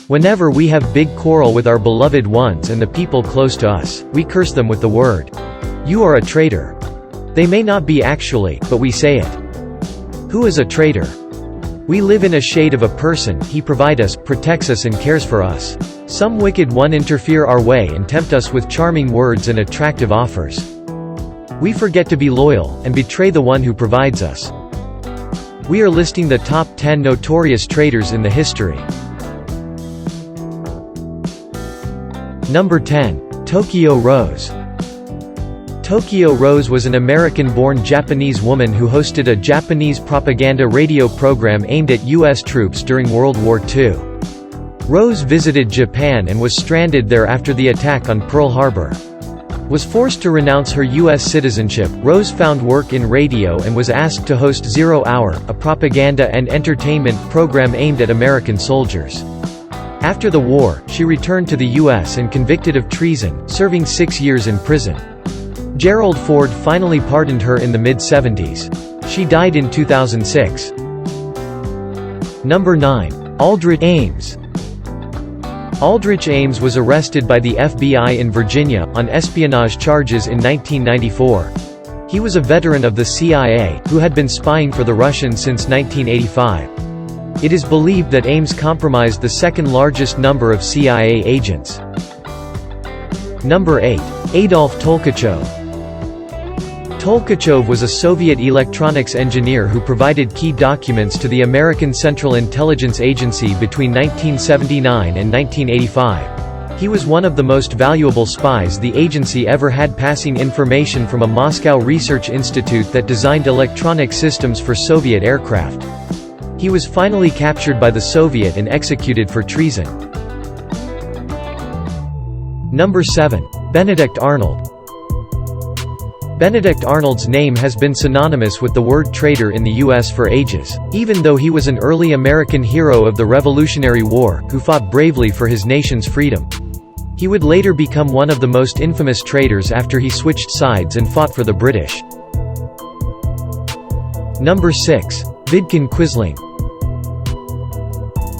Whenever we have big quarrel with our beloved ones and the people close to us, we curse them with the word, "You are a traitor." They may not be actually, but we say it. Who is a traitor? We live in a shade of a person, he provides us, protects us and cares for us. Some wicked one interfere our way and tempt us with charming words and attractive offers. We forget to be loyal, and betray the one who provides us. We are listing the top 10 notorious traitors in the history. Number 10. Tokyo Rose. Tokyo Rose was an American-born Japanese woman who hosted a Japanese propaganda radio program aimed at U.S. troops during World War II. Rose visited Japan and was stranded there after the attack on Pearl Harbor. Was forced to renounce her U.S. citizenship. Rose found work in radio and was asked to host Zero Hour, a propaganda and entertainment program aimed at American soldiers. After the war, she returned to the U.S. and convicted of treason, serving 6 years in prison. Gerald Ford finally pardoned her in the mid-70s. She died in 2006. Number 9. Aldrich Ames. Aldrich Ames was arrested by the FBI in Virginia, on espionage charges in 1994. He was a veteran of the CIA, who had been spying for the Russians since 1985. It is believed that Ames compromised the second-largest number of CIA agents. Number 8. Adolf Tolkachev. Tolkachev was a Soviet electronics engineer who provided key documents to the American Central Intelligence Agency between 1979 and 1985. He was one of the most valuable spies the agency ever had, passing information from a Moscow research institute that designed electronic systems for Soviet aircraft. He was finally captured by the Soviet and executed for treason. Number 7. Benedict Arnold. Benedict Arnold's name has been synonymous with the word traitor in the U.S. for ages, even though he was an early American hero of the Revolutionary War, who fought bravely for his nation's freedom. He would later become one of the most infamous traitors after he switched sides and fought for the British. Number 6. Vidkun Quisling.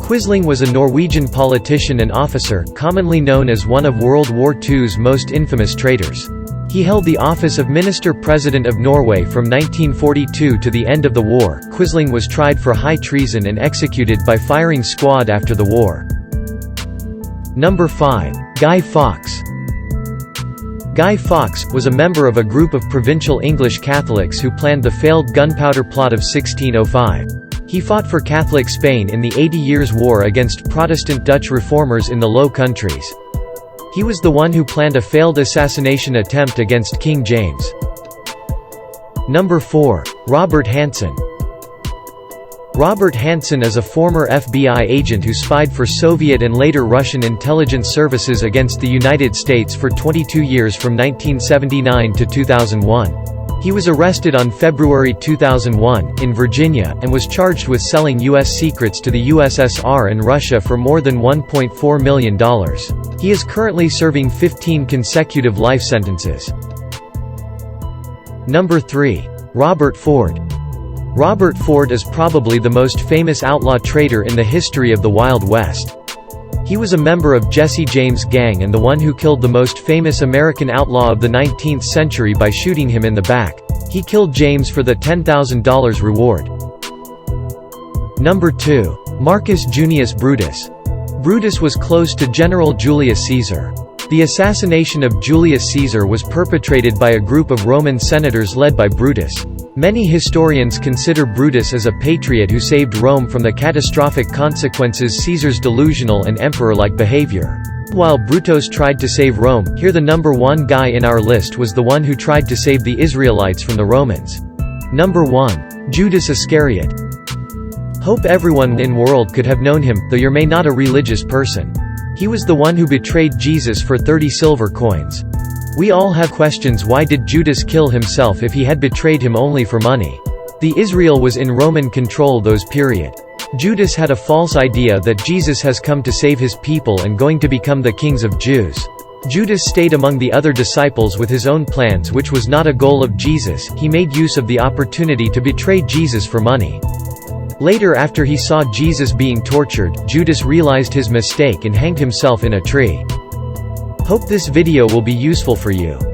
Quisling was a Norwegian politician and officer, commonly known as one of World War II's most infamous traitors. He held the office of Minister-President of Norway from 1942 to the end of the war. Quisling was tried for high treason and executed by firing squad after the war. Number 5. Guy Fawkes. Guy Fawkes was a member of a group of provincial English Catholics who planned the failed gunpowder plot of 1605. He fought for Catholic Spain in the 80 Years' War against Protestant Dutch reformers in the Low Countries. He was the one who planned a failed assassination attempt against King James. Number 4. Robert Hanssen. Robert Hanssen is a former FBI agent who spied for Soviet and later Russian intelligence services against the United States for 22 years from 1979 to 2001. He was arrested on February 2001, in Virginia, and was charged with selling U.S. secrets to the USSR and Russia for more than $1.4 million. He is currently serving 15 consecutive life sentences. Number 3. Robert Ford. Robert Ford is probably the most famous outlaw traitor in the history of the Wild West. He was a member of Jesse James' gang and the one who killed the most famous American outlaw of the 19th century by shooting him in the back. He killed James for the $10,000 reward. Number 2. Marcus Junius Brutus. Brutus was close to General Julius Caesar. The assassination of Julius Caesar was perpetrated by a group of Roman senators led by Brutus. Many historians consider Brutus as a patriot who saved Rome from the catastrophic consequences Caesar's delusional and emperor-like behavior. While Brutus tried to save Rome, here the number 1 guy in our list was the one who tried to save the Israelites from the Romans. Number 1. Judas Iscariot. Hope everyone in world could have known him, though you may not a religious person. He was the one who betrayed Jesus for 30 silver coins. We all have questions: why did Judas kill himself if he had betrayed him only for money? The Israel was in Roman control those period. Judas had a false idea that Jesus has come to save his people and going to become the kings of Jews. Judas stayed among the other disciples with his own plans, which was not a goal of Jesus. He made use of the opportunity to betray Jesus for money. Later, after he saw Jesus being tortured, Judas realized his mistake and hanged himself in a tree. Hope this video will be useful for you.